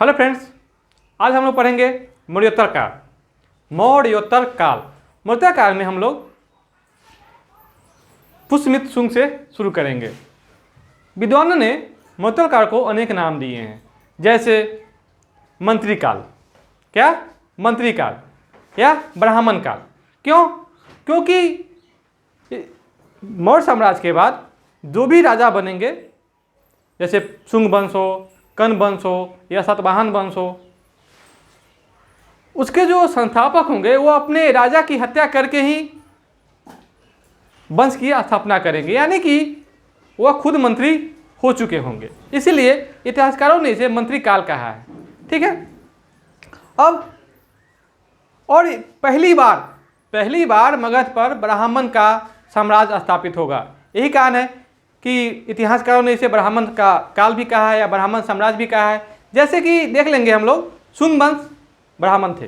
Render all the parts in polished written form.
Hello friends, आज हम लोग पढ़ेंगे मौर्योत्तर काल। मौर्योत्तर काल मौर्योत्तर काल में हम लोग पुष्यमित्र शुंग से शुरू करेंगे। विद्वानों ने मौर्योत्तर काल को अनेक नाम दिए हैं, जैसे मंत्री काल, क्या मंत्री काल या ब्राह्मण काल। क्यों? क्योंकि मौर्य साम्राज्य के बाद जो भी राजा बनेंगे, जैसे शुंग वंश हो, कर्ण वंश हो या सातवाहन वंश हो, उसके जो संस्थापक होंगे वो अपने राजा की हत्या करके ही वंश की स्थापना करेंगे, यानी कि वह खुद मंत्री हो चुके होंगे। इसीलिए इतिहासकारों ने इसे मंत्री काल कहा है। ठीक है। अब और पहली बार मगध पर ब्राह्मण का साम्राज्य स्थापित होगा। यही कारण है कि इतिहासकारों ने इसे ब्राह्मण का काल भी कहा है या ब्राह्मण साम्राज्य भी कहा है। जैसे कि देख लेंगे हम लोग, शुंग वंश ब्राह्मण थे,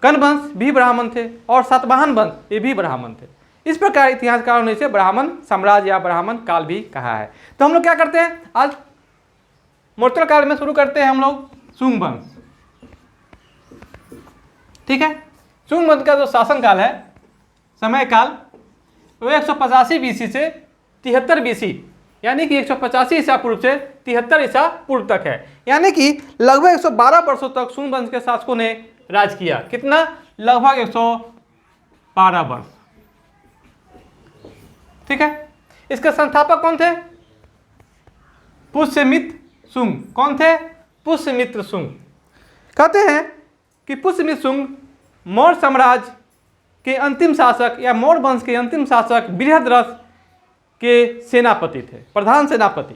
कर्ण वंश भी ब्राह्मण थे और सातवाहन वंश ये भी ब्राह्मण थे। इस प्रकार इतिहासकारों ने इसे ब्राह्मण साम्राज्य या ब्राह्मण काल भी कहा है। तो हम लोग क्या करते हैं, आज मौर्योत्तर काल में शुरू करते हैं हम लोग शुंग वंश। ठीक है। शुंग वंश का जो शासन काल है, समय काल, वो 185 बीसी से 73 बीसी, यानी कि 185 ईसा पूर्व से 73 ईसा पूर्व तक है। यानी कि लगभग 112 वर्षों तक शुंग वंश के शासकों ने राज किया। कितना? लगभग 112 वर्ष। ठीक है। इसके संस्थापक कौन थे? पुष्यमित्र शुंग। कौन थे? पुष्यमित्र शुंग। कहते हैं कि पुष्यमित्र शुंग मौर्य साम्राज्य के अंतिम शासक या मौर्य वंश के अंतिम शासक बृहद्रथ के सेनापति थे, प्रधान सेनापति।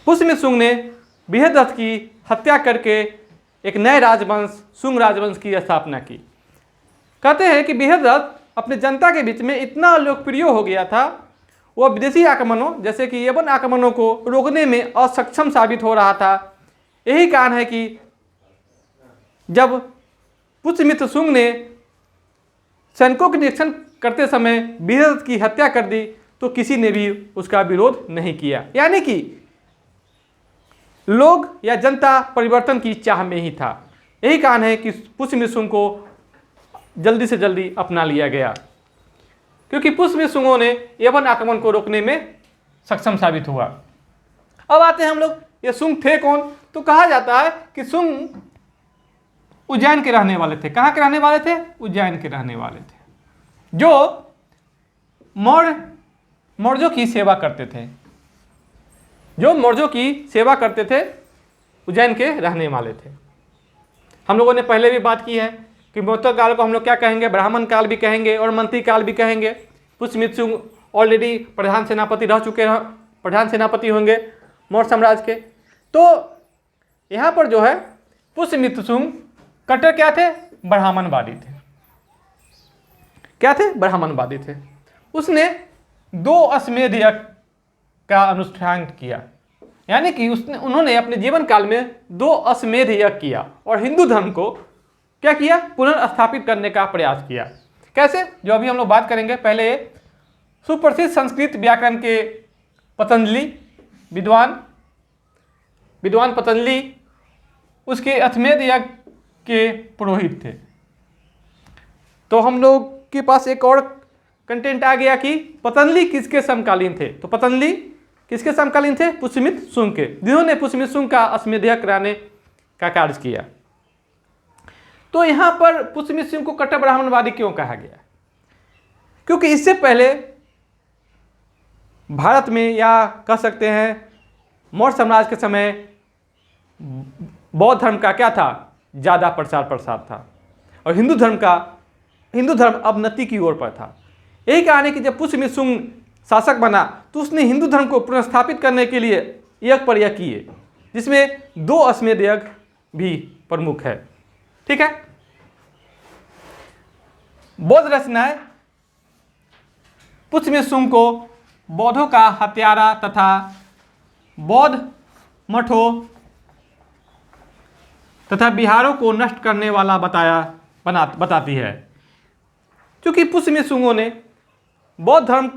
पुष्यमित्र शुंग ने बृहद्रथ की हत्या करके एक नए राजवंश शुंग राजवंश की स्थापना की। कहते हैं कि बृहद्रथ अपने जनता के बीच में इतना लोकप्रिय हो गया था, वह विदेशी आक्रमणों जैसे कि यवन आक्रमणों को रोकने में असक्षम साबित हो रहा था। यही कारण है कि जब पुष्यमित्र शुंग ने सैनिकों के निरीक्षण करते समय बृहद्रथ की हत्या कर दी तो किसी ने भी उसका विरोध नहीं किया। यानी कि लोग या जनता परिवर्तन की चाह में ही था। यही कारण है कि पुष्यमित्र शुंग को जल्दी से जल्दी अपना लिया गया, क्योंकि पुष्यमित्र शुंगों ने यवन आक्रमण को रोकने में सक्षम साबित हुआ। अब आते हैं हम लोग, ये शुंग थे कौन? तो कहा जाता है कि शुंग उज्जैन के रहने वाले थे। कहाँ के रहने वाले थे? उज्जैन के रहने वाले थे, जो मौर्यों की सेवा करते थे। जो मौर्यों की सेवा करते थे, उज्जैन के रहने वाले थे। हम लोगों ने पहले भी बात की है कि मौर्योत्तर काल को हम लोग क्या कहेंगे? ब्राह्मण काल भी कहेंगे और मंत्री काल भी कहेंगे। पुष्यमित्र शुंग ऑलरेडी प्रधान सेनापति रह चुके हैं, प्रधान सेनापति होंगे मौर्य साम्राज्य के। तो यहाँ पर जो है पुष्यमित्र शुंग कट्टर क्या थे? ब्राह्मणवादी थे। क्या थे? ब्राह्मणवादी थे। उसने 2 अश्वमेध यज्ञ का अनुष्ठान किया, यानी कि उन्होंने अपने जीवन काल में 2 अश्वमेध यज्ञ किया और हिंदू धर्म को क्या किया? पुनर्स्थापित करने का प्रयास किया। कैसे? जो अभी हम लोग बात करेंगे। पहले सुप्रसिद्ध संस्कृत व्याकरण के पतंजलि विद्वान पतंजलि उसके अश्वमेध यज्ञ के पुरोहित थे। तो हम लोग के पास एक और कंटेंट आ गया कि पतंजलि किसके समकालीन थे। तो पतंजलि किसके समकालीन थे? पुष्यमित्र शुंग के, जिन्होंने पुष्यमित्र शुंग का अश्वमेध यज्ञ कराने का कार्य किया। तो यहाँ पर पुष्यमित्र शुंग को कट्टर ब्राह्मणवादी क्यों कहा गया? क्योंकि इससे पहले भारत में, या कह सकते हैं मौर्य साम्राज्य के समय, बौद्ध धर्म का क्या था? ज़्यादा प्रचार प्रसार था और हिंदू धर्म अवनति की ओर पर था। यही कारण है कि जब पुष्यमित्र शुंग शासक बना तो उसने हिंदू धर्म को पुनर्स्थापित करने के लिए यज्ञ पर यज्ञ किए, जिसमें 2 अश्वमेध यज्ञ भी प्रमुख है। ठीक है। बौद्ध रचनाएं पुष्यमित्र शुंग को बौद्धों का हत्यारा तथा बौद्ध मठों तथा बिहारों को नष्ट करने वाला बताती है। क्योंकि पुष्यमित्र शुंगों ने बौद्ध धर्म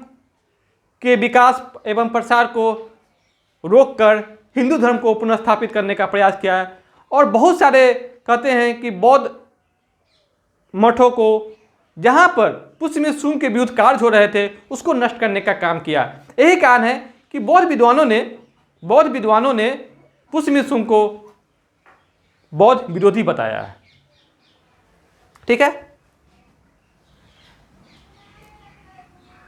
के विकास एवं प्रसार को रोककर हिंदू धर्म को पुनर्स्थापित करने का प्रयास किया है। और बहुत सारे कहते हैं कि बौद्ध मठों को जहाँ पर पुष्य शुंग के विरुद्ध कार्य हो रहे थे उसको नष्ट करने का काम किया। यही कारण है कि बौद्ध विद्वानों ने पुष्य शुंग को बौद्ध विरोधी बताया है। ठीक है,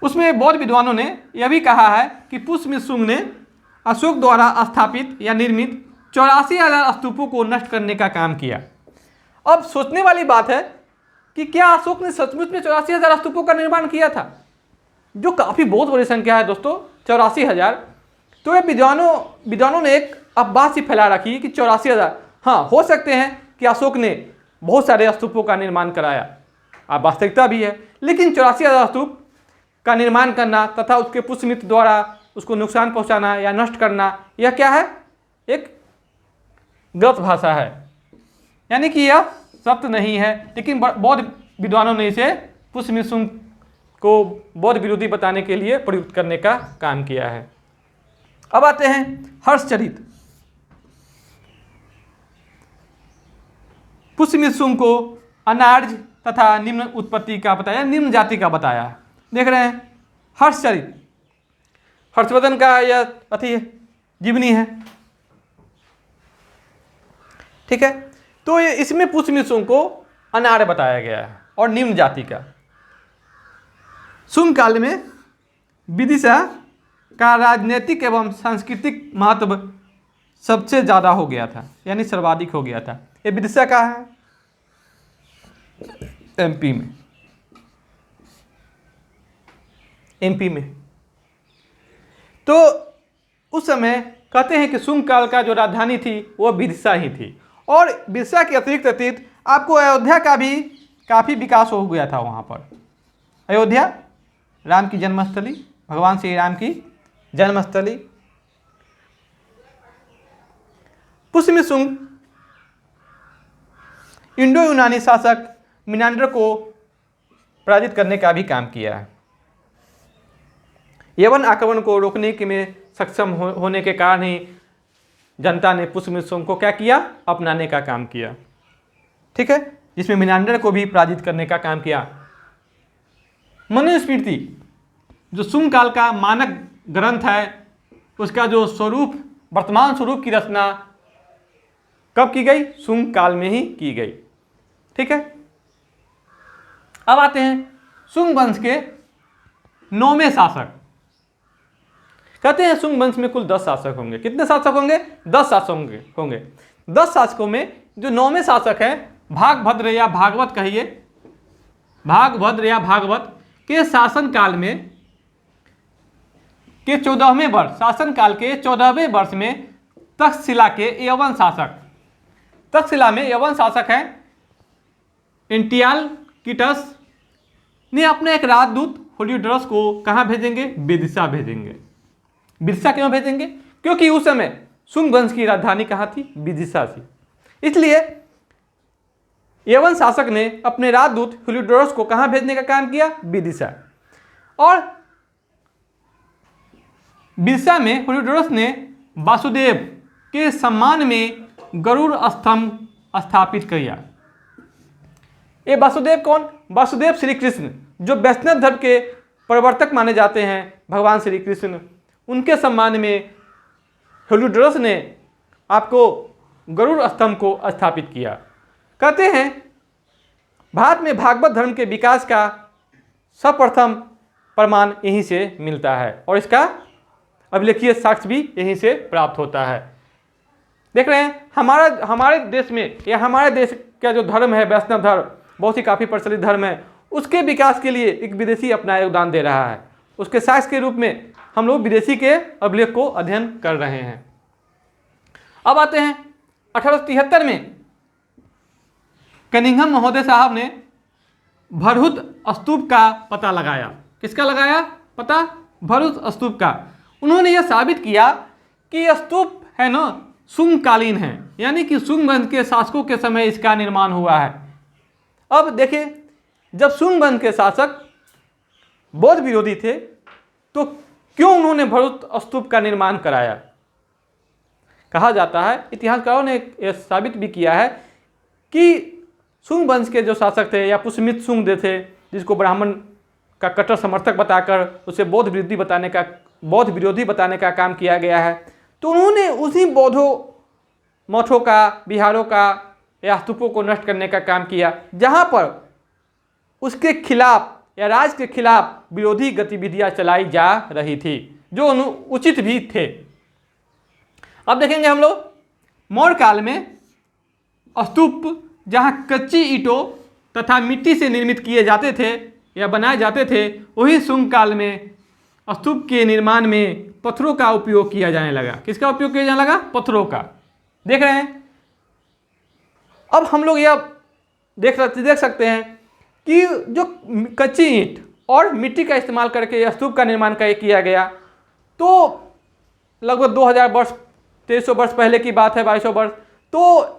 उसमें बौद्ध विद्वानों ने यह भी कहा है कि पुष्य शुंग ने अशोक द्वारा स्थापित या निर्मित 84,000 स्तूपों को नष्ट करने का काम किया। अब सोचने वाली बात है कि क्या अशोक ने सचमुच में 84,000 स्तूपों का निर्माण किया था, जो काफ़ी बहुत बड़ी संख्या है दोस्तों, 84,000। तो ये विद्वानों ने एक अफवाह सी फैला रखी कि 84,000, हाँ हो सकते हैं कि अशोक ने बहुत सारे स्तूपों का निर्माण कराया, अब वास्तविकता भी है, लेकिन 84,000 स्तूप का निर्माण करना तथा उसके पुष्यमित्र द्वारा उसको नुकसान पहुंचाना या नष्ट करना, यह क्या है, एक गलत भाषा है, यानी कि यह सत्य नहीं है। लेकिन बौद्ध विद्वानों ने इसे पुष्य शुंग को बौद्ध विरोधी बताने के लिए प्रयुक्त करने का काम किया है। अब आते हैं हर्षचरित। पुष्य शुंग को अनार्य तथा निम्न उत्पत्ति का बताया, निम्न जाति का बताया। देख रहे हैं हर्षचरित, हर्षवर्धन का यह अति जीवनी है। ठीक है, तो ये इसमें पुष्य शुंग को अनार्य बताया गया है और निम्न जाति का। शुंग काल में विदिशा का राजनीतिक एवं सांस्कृतिक महत्व सबसे ज़्यादा हो गया था, यानी सर्वाधिक हो गया था। ये विदिशा का है एमपी में। तो उस समय कहते हैं कि शुंग काल का जो राजधानी थी वो विदिशा ही थी, और विदिशा के अतिरिक्त आपको अयोध्या का भी काफ़ी विकास हो गया था वहाँ पर। अयोध्या राम की जन्मस्थली, भगवान श्री राम की जन्मस्थली। पुष्य शुंग इंडो यूनानी शासक मिनांडर को पराजित करने का भी काम किया है। यवन आक्रमण को रोकने के में सक्षम होने के कारण ही जनता ने पुष्य शुंग को क्या किया, अपनाने का काम किया। ठीक है, जिसमें मिनांडर को भी पराजित करने का काम किया। मनुस्मृति जो शुंग काल का मानक ग्रंथ है, उसका जो स्वरूप, वर्तमान स्वरूप की रचना कब की गई, शुंग काल में ही की गई। ठीक है, अब आते हैं शुंग वंश के 9वें शासक। कहते हैं शुंग वंश में कुल 10 शासक होंगे। कितने शासक होंगे, 10 शासक होंगे। 10 शासकों में जो 9वें शासक है भागभद्र या भागवत कहिए, भागभद्र या भागवत के शासनकाल में के 14वें वर्ष, शासनकाल के 14वें वर्ष में तक्षशिला के यवन शासक, तक्षशिला में यवन शासक है एंटियालकिटस ने अपने एक राजदूत हेलियोडोरस को कहाँ भेजेंगे, विदिशा भेजेंगे। विदिशा क्यों भेजेंगे, क्योंकि उस समय शुंग वंश की राजधानी कहाँ थी, विदिशा थी। इसलिए यवन शासक ने अपने राजदूत हेलियोडोरस को कहाँ भेजने का काम किया, विदिशा। और विदिशा में हेलियोडोरस ने वासुदेव के सम्मान में गरुड़ स्तंभ स्थापित किया। ये वासुदेव कौन, वासुदेव श्री कृष्ण, जो वैष्णव धर्म के प्रवर्तक माने जाते हैं, भगवान श्री कृष्ण, उनके सम्मान में हेलियोडोरस ने आपको गरुड़ स्तंभ को स्थापित किया। कहते हैं भारत में भागवत धर्म के विकास का सर्वप्रथम प्रमाण यहीं से मिलता है और इसका अभिलेखीय साक्ष्य भी यहीं से प्राप्त होता है। देख रहे हैं हमारे देश में या हमारे देश का जो धर्म है वैष्णव धर्म, बहुत ही काफ़ी प्रचलित धर्म है, उसके विकास के लिए एक विदेशी अपना योगदान दे रहा है। उसके साक्ष्य के रूप में हम लोग विदेशी के अभिलेख को अध्ययन कर रहे हैं। अब आते हैं 1873 में कनिंघम महोदय साहब ने भरहुत स्तूप का पता लगाया। किसका लगाया पता, भरहुत स्तूप का। उन्होंने यह साबित किया कि यह स्तूप है ना शुंग कालीन है, यानी कि शुंग वंश के शासकों के समय इसका निर्माण हुआ है। अब देखिए, जब शुंग वंश के शासक बौद्ध विरोधी थे तो क्यों उन्होंने भरहुत स्तूप का निर्माण कराया। कहा जाता है, इतिहासकारों ने यह साबित भी किया है कि शुंग वंश के जो शासक थे या पुष्यमित्र शुंग थे, जिसको ब्राह्मण का कट्टर समर्थक बताकर उसे बौद्ध विरोधी बताने का काम किया गया है, तो उन्होंने उसी बौद्धों मठों का, विहारों का या स्तूपों को नष्ट करने का काम किया, जहाँ पर उसके खिलाफ या राज के खिलाफ विरोधी गतिविधियां चलाई जा रही थी, जो उचित भी थे। अब देखेंगे हम लोग मौर्य काल में स्तूप जहाँ कच्ची ईंटों तथा मिट्टी से निर्मित किए जाते थे या बनाए जाते थे, वही शुंग काल में स्तूप के निर्माण में पत्थरों का उपयोग किया जाने लगा। किसका उपयोग किया जाने लगा? पत्थरों का। देख रहे हैं। अब हम लोग यह देख सकते हैं कि जो कच्ची ईंट और मिट्टी का इस्तेमाल करके स्तूप का निर्माण किया गया, तो लगभग 2000 वर्ष, 2300 वर्ष पहले की बात है, 2200 वर्ष, तो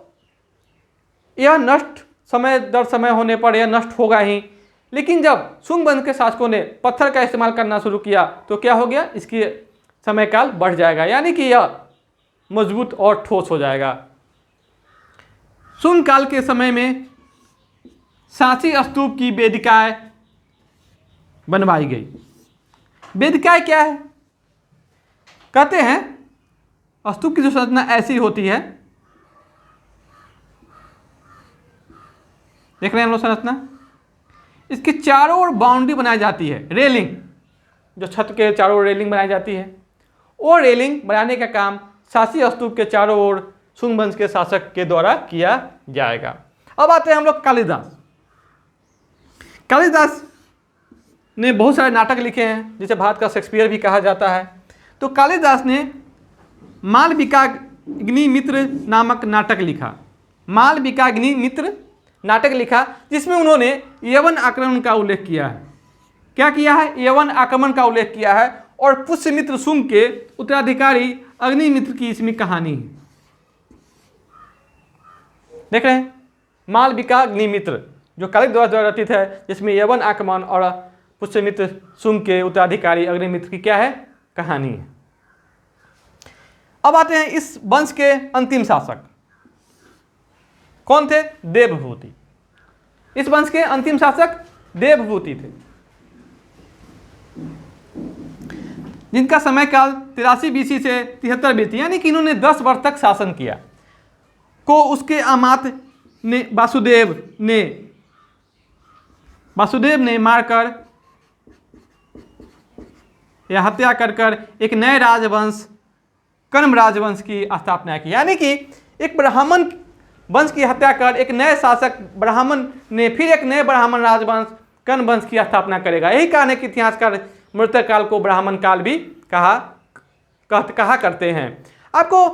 यह नष्ट समय दर समय होने पर यह नष्ट होगा ही। लेकिन जब शुंग वंश के शासकों ने पत्थर का इस्तेमाल करना शुरू किया तो क्या हो गया? इसकी समय काल बढ़ जाएगा, यानी कि यह मजबूत और ठोस हो जाएगा। शुंग काल के समय में सांची स्तूप की वेदिकाएं बनवाई गई। वेदिकाएं क्या है? कहते हैं स्तूप की जो संरचना ऐसी होती है, देख रहे हैं हम लोग संरचना, इसके चारों ओर बाउंड्री बनाई जाती है, रेलिंग, जो छत के चारों ओर रेलिंग बनाई जाती है, और रेलिंग बनाने का काम सांची स्तूप के चारों ओर शुंग वंश के शासक के द्वारा किया जाएगा। अब आते हैं हम लोग कालिदास। कालिदास ने बहुत सारे नाटक लिखे हैं, जिसे भारत का शेक्सपियर भी कहा जाता है। तो कालिदास ने मालविकाग्निमित्र नामक नाटक लिखा। मालविकाग्निमित्र नाटक लिखा, जिसमें उन्होंने यवन आक्रमण का उल्लेख किया है। क्या किया है? यवन आक्रमण का उल्लेख किया है, और पुष्यमित्र शुंग के उत्तराधिकारी अग्निमित्र की इसमें कहानी है। देख रहे हैं, मालविकाग्निमित्र जो कालिदास द्वारा रचित है, जिसमें यवन आक्रमण और पुष्यमित्र शुंग के उत्तराधिकारी अग्निमित्र की क्या है? कहानी है। अब आते हैं इस वंश के अंतिम शासक कौन थे? देवभूति। इस वंश के अंतिम शासक देवभूति थे, जिनका समय काल 83 BC से 73 BC, यानी कि इन्होंने 10 वर्ष तक शासन किया। को उसके अमात्य ने वासुदेव ने मारकर या हत्या कर एक नए राजवंश कण्व राजवंश की स्थापना की। यानी कि एक ब्राह्मण वंश की हत्या कर एक नए शासक ब्राह्मण ने फिर एक नए ब्राह्मण राजवंश कण्व वंश की स्थापना करेगा। यही कारण है कि इतिहासकार मृत काल को ब्राह्मण काल भी कहा करते हैं। आपको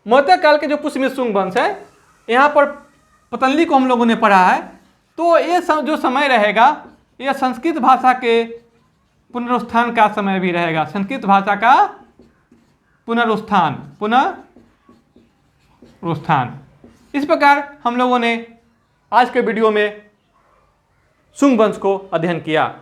मृत काल के जो पुष्यमित्र शुंग वंश है, यहाँ पर पतंजलि को हम लोगों ने पढ़ा है, तो ये जो समय रहेगा, यह संस्कृत भाषा के पुनरुत्थान का समय भी रहेगा। संस्कृत भाषा का पुनरुत्थान। इस प्रकार हम लोगों ने आज के वीडियो में शुंग वंश को अध्ययन किया।